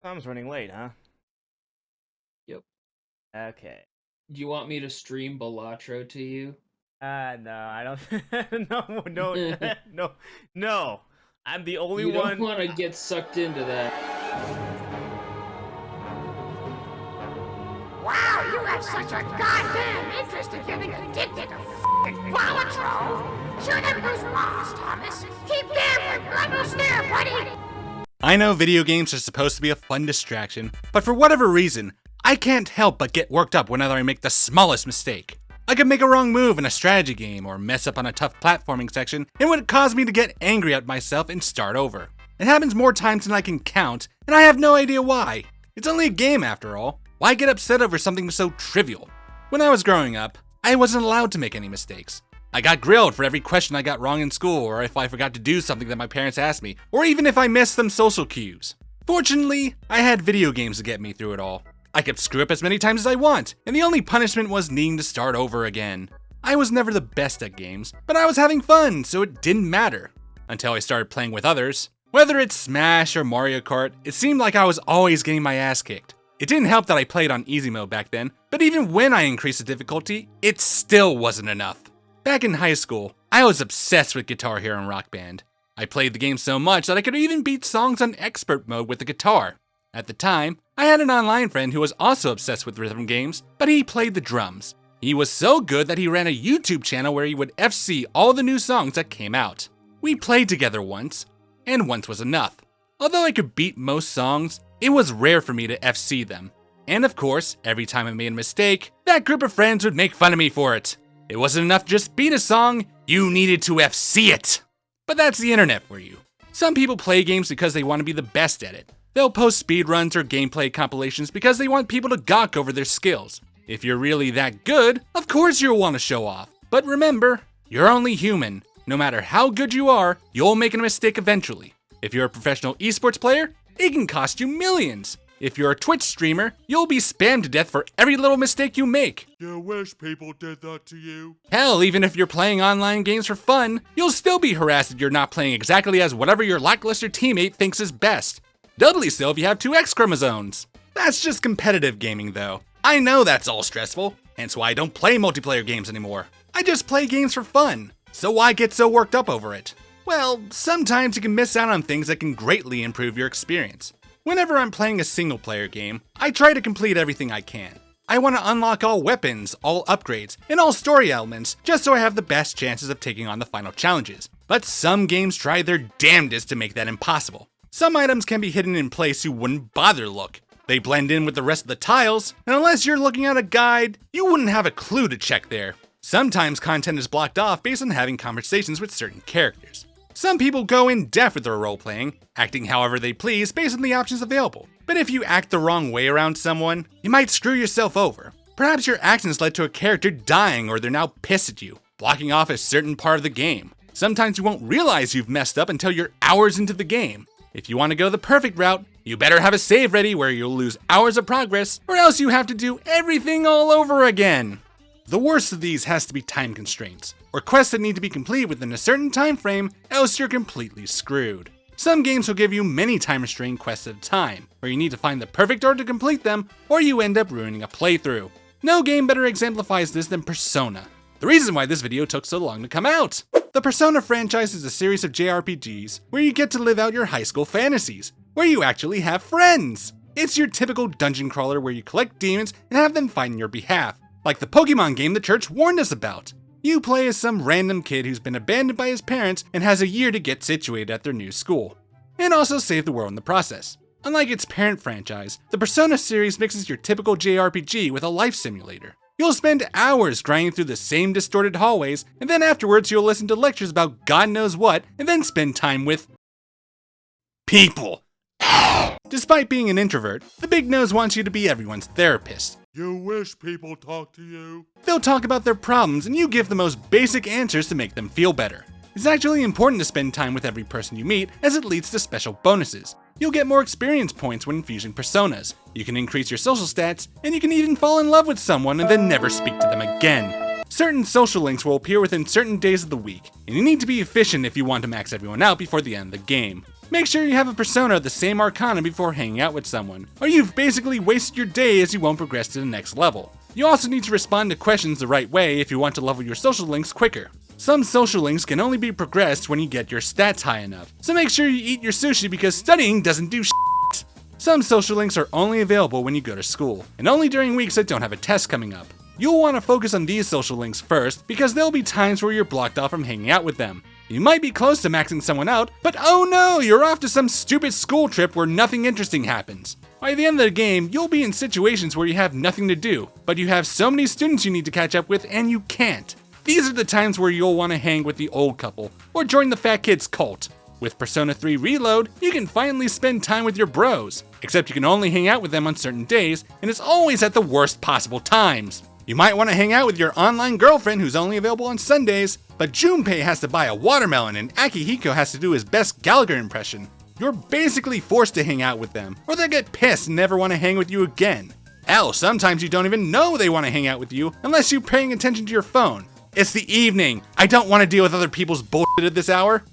Tom's running late, huh? Yep. Okay. Do you want me to stream Balatro to you? No, I don't. No, no, no, no. I'm the only You don't one. want to get sucked into that. Wow, you have such a goddamn interest in getting addicted to f***ing Balatro. Show them who's boss, Thomas. Keep gambling. You're almost there, buddy. I know video games are supposed to be a fun distraction, but for whatever reason, I can't help but get worked up whenever I make the smallest mistake. I could make a wrong move in a strategy game or mess up on a tough platforming section, and it would cause me to get angry at myself and start over. It happens more times than I can count, and I have no idea why. It's only a game after all. Why get upset over something so trivial? When I was growing up, I wasn't allowed to make any mistakes. I got grilled for every question I got wrong in school, or if I forgot to do something that my parents asked me, or even if I missed some social cues. Fortunately, I had video games to get me through it all. I could screw up as many times as I want, and the only punishment was needing to start over again. I was never the best at games, but I was having fun, so it didn't matter. Until I started playing with others. Whether it's Smash or Mario Kart, it seemed like I was always getting my ass kicked. It didn't help that I played on easy mode back then, but even when I increased the difficulty, it still wasn't enough. Back in high school, I was obsessed with Guitar Hero and Rock Band. I played the game so much that I could even beat songs on expert mode with the guitar. At the time, I had an online friend who was also obsessed with rhythm games, but he played the drums. He was so good that he ran a YouTube channel where he would FC all the new songs that came out. We played together once, and once was enough. Although I could beat most songs, it was rare for me to FC them. And of course, every time I made a mistake, that group of friends would make fun of me for it. It wasn't enough to just beat a song, you needed to FC it. But that's the internet for you. Some people play games because they want to be the best at it. They'll post speedruns or gameplay compilations because they want people to gawk over their skills. If you're really that good, of course you'll want to show off. But remember, you're only human. No matter how good you are, you'll make a mistake eventually. If you're a professional esports player, it can cost you millions. If you're a Twitch streamer, you'll be spammed to death for every little mistake you make. You wish people did that to you. Hell, even if you're playing online games for fun, you'll still be harassed if you're not playing exactly as whatever your lackluster teammate thinks is best. Doubly so if you have two X chromosomes. That's just competitive gaming though. I know that's all stressful, hence why I don't play multiplayer games anymore. I just play games for fun. So why get so worked up over it? Well, sometimes you can miss out on things that can greatly improve your experience. Whenever I'm playing a single player game, I try to complete everything I can. I want to unlock all weapons, all upgrades, and all story elements just so I have the best chances of taking on the final challenges. But some games try their damnedest to make that impossible. Some items can be hidden in place you wouldn't bother look. They blend in with the rest of the tiles, and unless you're looking at a guide, you wouldn't have a clue to check there. Sometimes content is blocked off based on having conversations with certain characters. Some people go in depth with their role-playing, acting however they please based on the options available. But if you act the wrong way around someone, you might screw yourself over. Perhaps your actions led to a character dying or they're now pissed at you, blocking off a certain part of the game. Sometimes you won't realize you've messed up until you're hours into the game. If you want to go the perfect route, you better have a save ready where you'll lose hours of progress, or else you have to do everything all over again. The worst of these has to be time constraints, or quests that need to be completed within a certain time frame, else you're completely screwed. Some games will give you many time restrained quests at a time, where you need to find the perfect order to complete them, or you end up ruining a playthrough. No game better exemplifies this than Persona. The reason why this video took so long to come out. The Persona franchise is a series of JRPGs where you get to live out your high school fantasies, where you actually have friends. It's your typical dungeon crawler where you collect demons and have them fight on your behalf. Like the Pokemon game the church warned us about. You play as some random kid who's been abandoned by his parents and has a year to get situated at their new school, and also save the world in the process. Unlike its parent franchise, the Persona series mixes your typical JRPG with a life simulator. You'll spend hours grinding through the same distorted hallways, and then afterwards you'll listen to lectures about God knows what, and then spend time with people. Despite being an introvert, the Big Nose wants you to be everyone's therapist. You wish people talked to you. They'll talk about their problems and you give the most basic answers to make them feel better. It's actually important to spend time with every person you meet as it leads to special bonuses. You'll get more experience points when infusing personas, you can increase your social stats, and you can even fall in love with someone and then never speak to them again. Certain social links will appear within certain days of the week, and you need to be efficient if you want to max everyone out before the end of the game. Make sure you have a persona of the same arcana before hanging out with someone, or you've basically wasted your day as you won't progress to the next level. You also need to respond to questions the right way if you want to level your social links quicker. Some social links can only be progressed when you get your stats high enough, so make sure you eat your sushi because studying doesn't do shit. Some social links are only available when you go to school, and only during weeks that don't have a test coming up. You'll want to focus on these social links first because there'll be times where you're blocked off from hanging out with them. You might be close to maxing someone out, but oh no, you're off to some stupid school trip where nothing interesting happens. By the end of the game, you'll be in situations where you have nothing to do, but you have so many students you need to catch up with and you can't. These are the times where you'll want to hang with the old couple, or join the fat kids cult. With Persona 3 Reload, you can finally spend time with your bros, except you can only hang out with them on certain days, and it's always at the worst possible times. You might want to hang out with your online girlfriend who's only available on Sundays, but Junpei has to buy a watermelon and Akihiko has to do his best Gallagher impression. You're basically forced to hang out with them, or they'll get pissed and never want to hang with you again. Hell, sometimes you don't even know they want to hang out with you unless you're paying attention to your phone. It's the evening. I don't want to deal with other people's bullshit at this hour.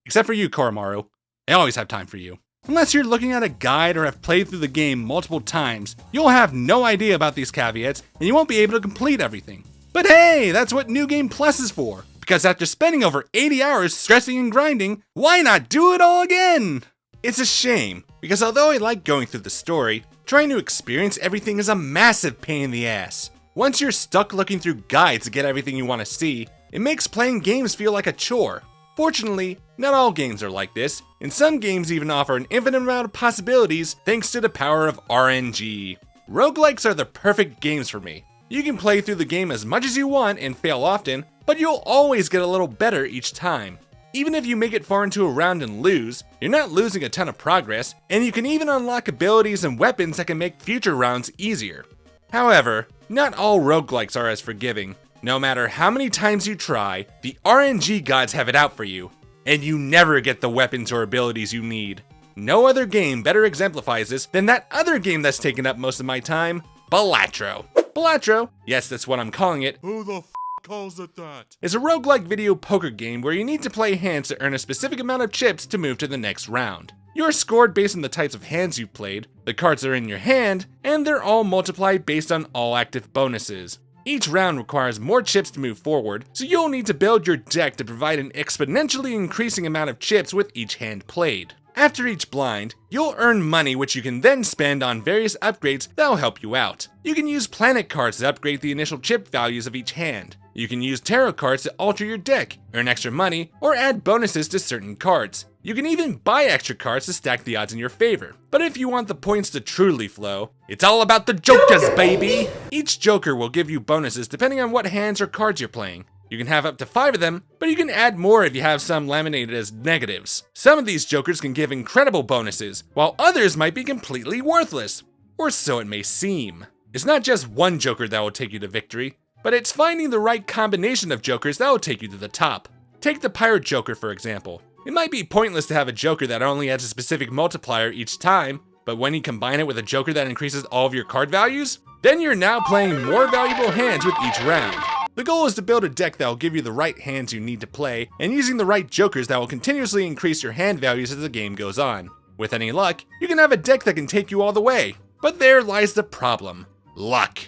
Except for you, Koromaru. I always have time for you. Unless you're looking at a guide or have played through the game multiple times, you'll have no idea about these caveats and you won't be able to complete everything. But hey, that's what New Game Plus is for. Because after spending over 80 hours stressing and grinding, why not do it all again? It's a shame, because although I like going through the story, trying to experience everything is a massive pain in the ass. Once you're stuck looking through guides to get everything you want to see, it makes playing games feel like a chore. Fortunately, not all games are like this, and some games even offer an infinite amount of possibilities thanks to the power of RNG. Roguelikes are the perfect games for me. You can play through the game as much as you want and fail often, but you'll always get a little better each time. Even if you make it far into a round and lose, you're not losing a ton of progress, and you can even unlock abilities and weapons that can make future rounds easier. However, not all roguelikes are as forgiving. No matter how many times you try, the RNG gods have it out for you, and you never get the weapons or abilities you need. No other game better exemplifies this than that other game that's taken up most of my time, Balatro. Balatro, yes, that's what I'm calling it, Who the calls it that? is a roguelike video poker game where you need to play hands to earn a specific amount of chips to move to the next round. You're scored based on the types of hands you've played, the cards that are in your hand, and they're all multiplied based on all active bonuses. Each round requires more chips to move forward, so you'll need to build your deck to provide an exponentially increasing amount of chips with each hand played. After each blind, you'll earn money which you can then spend on various upgrades that'll help you out. You can use planet cards to upgrade the initial chip values of each hand. You can use tarot cards to alter your deck, earn extra money, or add bonuses to certain cards. You can even buy extra cards to stack the odds in your favor. But if you want the points to truly flow, it's all about the jokers, baby! Each joker will give you bonuses depending on what hands or cards you're playing. You can have up to 5 of them, but you can add more if you have some laminated as negatives. Some of these jokers can give incredible bonuses, while others might be completely worthless. Or so it may seem. It's not just one joker that will take you to victory, but it's finding the right combination of jokers that will take you to the top. Take the pirate joker for example. It might be pointless to have a joker that only adds a specific multiplier each time, but when you combine it with a joker that increases all of your card values, then you're now playing more valuable hands with each round. The goal is to build a deck that will give you the right hands you need to play, and using the right jokers that will continuously increase your hand values as the game goes on. With any luck, you can have a deck that can take you all the way. But there lies the problem. Luck.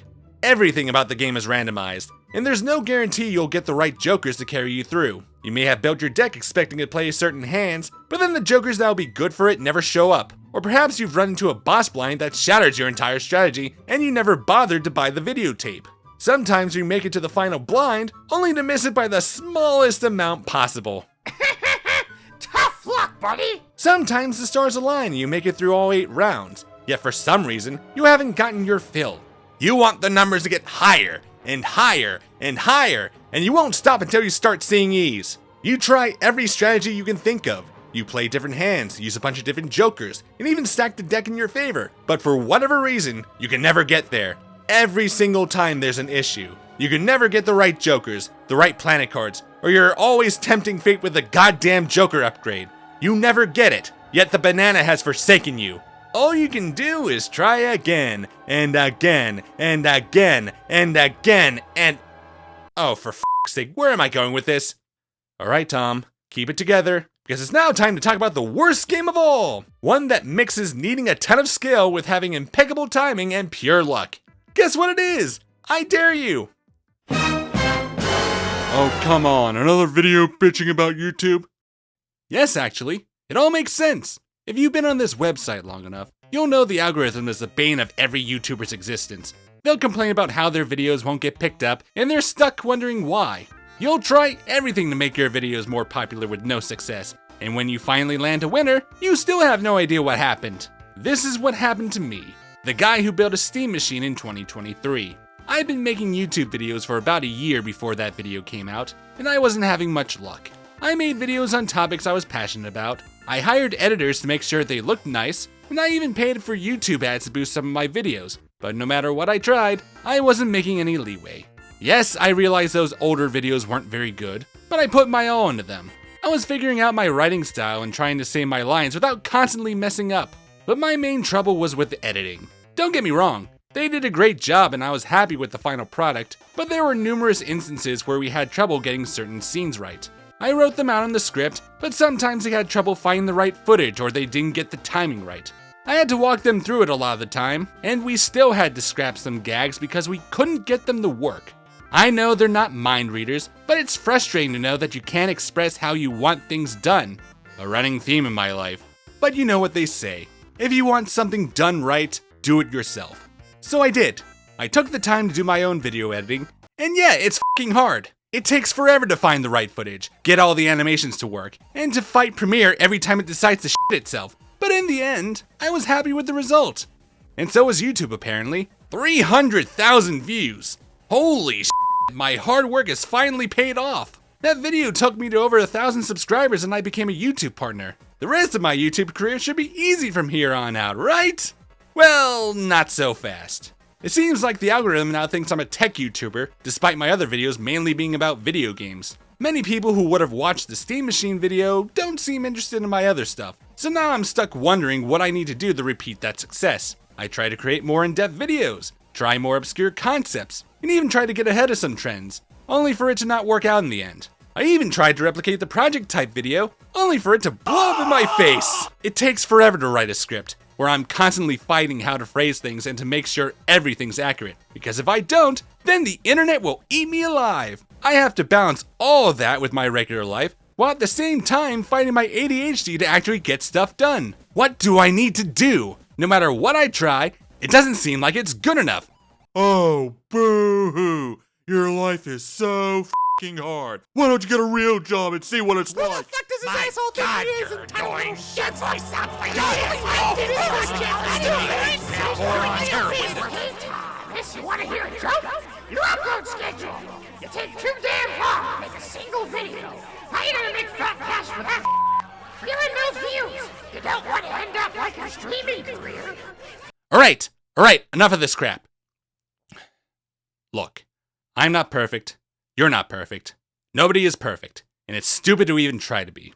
Everything about the game is randomized, and there's no guarantee you'll get the right jokers to carry you through. You may have built your deck expecting to play certain hands, but then the jokers that'll be good for it never show up. Or perhaps you've run into a boss blind that shatters your entire strategy, and you never bothered to buy the videotape. Sometimes you make it to the final blind, only to miss it by the smallest amount possible. Tough luck, buddy! Sometimes the stars align and you make it through all 8 rounds, yet for some reason, you haven't gotten your fill. You want the numbers to get higher, and higher, and higher, and you won't stop until you start seeing E's. You try every strategy you can think of. You play different hands, use a bunch of different jokers, and even stack the deck in your favor. But for whatever reason, you can never get there. Every single time there's an issue. You can never get the right jokers, the right planet cards, or you're always tempting fate with the goddamn joker upgrade. You never get it, yet the banana has forsaken you. All you can do is try again, and again, and again, and again, and... Oh, for f***'s sake, where am I going with this? Alright, Tom, keep it together. because it's now time to talk about the worst game of all. One that mixes needing a ton of skill with having impeccable timing and pure luck. Guess what it is? I dare you. Oh, come on, another video bitching about YouTube? Yes, actually. It all makes sense. If you've been on this website long enough, you'll know the algorithm is the bane of every YouTuber's existence. They'll complain about how their videos won't get picked up, and they're stuck wondering why. You'll try everything to make your videos more popular with no success, and when you finally land a winner, you still have no idea what happened. This is what happened to me, the guy who built a Steam machine in 2023. I'd been making YouTube videos for about a year before that video came out, and I wasn't having much luck. I made videos on topics I was passionate about, I hired editors to make sure they looked nice, and I even paid for YouTube ads to boost some of my videos, but no matter what I tried, I wasn't making any leeway. Yes, I realized those older videos weren't very good, but I put my all into them. I was figuring out my writing style and trying to say my lines without constantly messing up, but my main trouble was with the editing. Don't get me wrong, they did a great job and I was happy with the final product, but there were numerous instances where we had trouble getting certain scenes right. I wrote them out in the script, but sometimes they had trouble finding the right footage or they didn't get the timing right. I had to walk them through it a lot of the time, and we still had to scrap some gags because we couldn't get them to work. I know they're not mind readers, but it's frustrating to know that you can't express how you want things done. A running theme in my life. But you know what they say, if you want something done right, do it yourself. So I did. I took the time to do my own video editing, and yeah, it's f***ing hard. It takes forever to find the right footage, get all the animations to work, and to fight Premiere every time it decides to shit itself. But in the end, I was happy with the result. And so was YouTube apparently. 300,000 views. Holy shit, my hard work has finally paid off. That video took me to over 1,000 subscribers and I became a YouTube partner. The rest of my YouTube career should be easy from here on out, right? Well, not so fast. It seems like the algorithm now thinks I'm a tech YouTuber, despite my other videos mainly being about video games. Many people who would have watched the Steam Machine video don't seem interested in my other stuff, so now I'm stuck wondering what I need to do to repeat that success. I try to create more in-depth videos, try more obscure concepts, and even try to get ahead of some trends, only for it to not work out in the end. I even tried to replicate the project type video, only for it to blow up in my face. It takes forever to write a script, where I'm constantly fighting how to phrase things and to make sure everything's accurate, because if I don't, then the internet will eat me alive. I have to balance all of that with my regular life, while at the same time fighting my ADHD to actually get stuff done. What do I need to do? No matter what I try, it doesn't seem like it's good enough. Oh, boo-hoo. Your life is so f***ing hard. Why don't you get a real job and see what it's like? What the fuck does this asshole think he is, entitled little shit? Voice up, please. Hey, Thomas, you want to hear a joke? Your upload schedule. You take too damn long to make a single video. How you gonna make fat cash for that? Feeling those views. You don't want to end up like your streaming career. Alright, enough of this crap. Look, I'm not perfect, you're not perfect, nobody is perfect, and it's stupid to even try to be.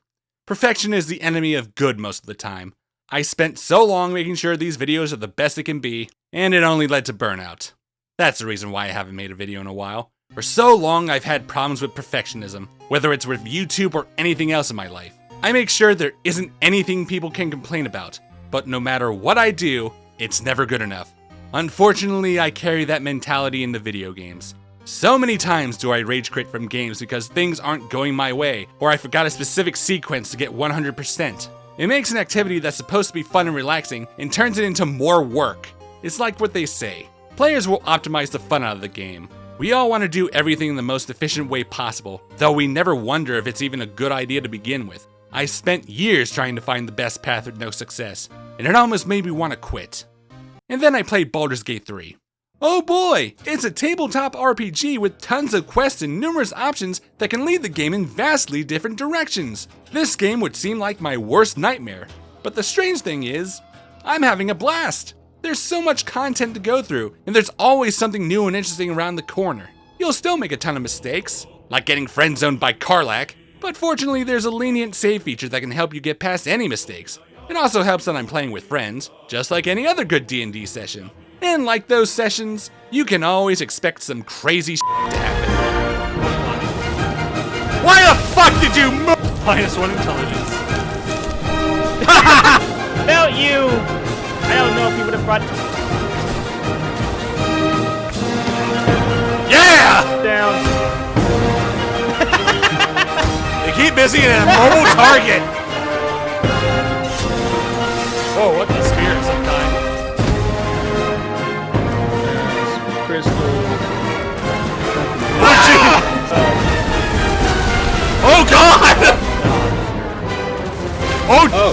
Perfection is the enemy of good most of the time. I spent so long making sure these videos are the best they can be, and it only led to burnout. That's the reason why I haven't made a video in a while. For so long I've had problems with perfectionism, whether it's with YouTube or anything else in my life. I make sure there isn't anything people can complain about, but no matter what I do, it's never good enough. Unfortunately, I carry that mentality into video games. So many times do I rage quit from games because things aren't going my way, or I forgot a specific sequence to get 100%. It makes an activity that's supposed to be fun and relaxing and turns it into more work. It's like what they say, players will optimize the fun out of the game. We all want to do everything in the most efficient way possible, though we never wonder if it's even a good idea to begin with. I spent years trying to find the best path with no success, and it almost made me want to quit. And then I played Baldur's Gate 3. Oh boy, it's a tabletop RPG with tons of quests and numerous options that can lead the game in vastly different directions. This game would seem like my worst nightmare, but the strange thing is, I'm having a blast. There's so much content to go through, and there's always something new and interesting around the corner. You'll still make a ton of mistakes, like getting friend-zoned by Karlach, but fortunately there's a lenient save feature that can help you get past any mistakes. It also helps that I'm playing with friends, just like any other good D&D session. And like those sessions, you can always expect some crazy shit to happen. Why the fuck did you move? -1 intelligence. About you! I don't know if he would have brought Yeah! down. They keep missing it at a mobile target. Whoa, what the spear of some kind? Crystal. Oh, gee. Oh God! Oh, Oh.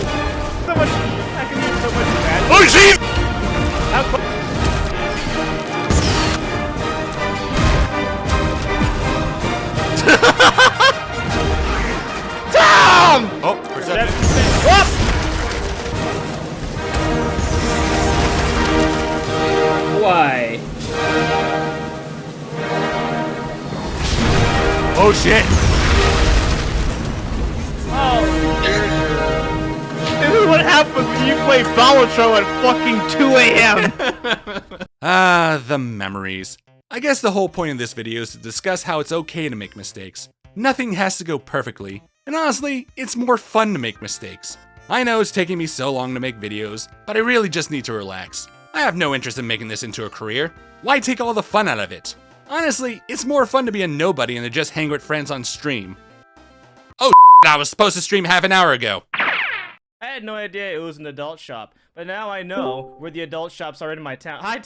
So much. I can do so much bad. oh jeez! How close? Tom! Oh, perception. Whoop! Why? Oh shit! Oh. This is what happens when you play Balatro at fucking 2 a.m. Ah, the memories. I guess the whole point of this video is to discuss how it's okay to make mistakes. Nothing has to go perfectly, and honestly, it's more fun to make mistakes. I know it's taking me so long to make videos, but I really just need to relax. I have no interest in making this into a career. Why take all the fun out of it? Honestly, it's more fun to be a nobody and to just hang with friends on stream. Oh, I was supposed to stream half an hour ago. I had no idea it was an adult shop, but now I know where the adult shops are in my town. Hi,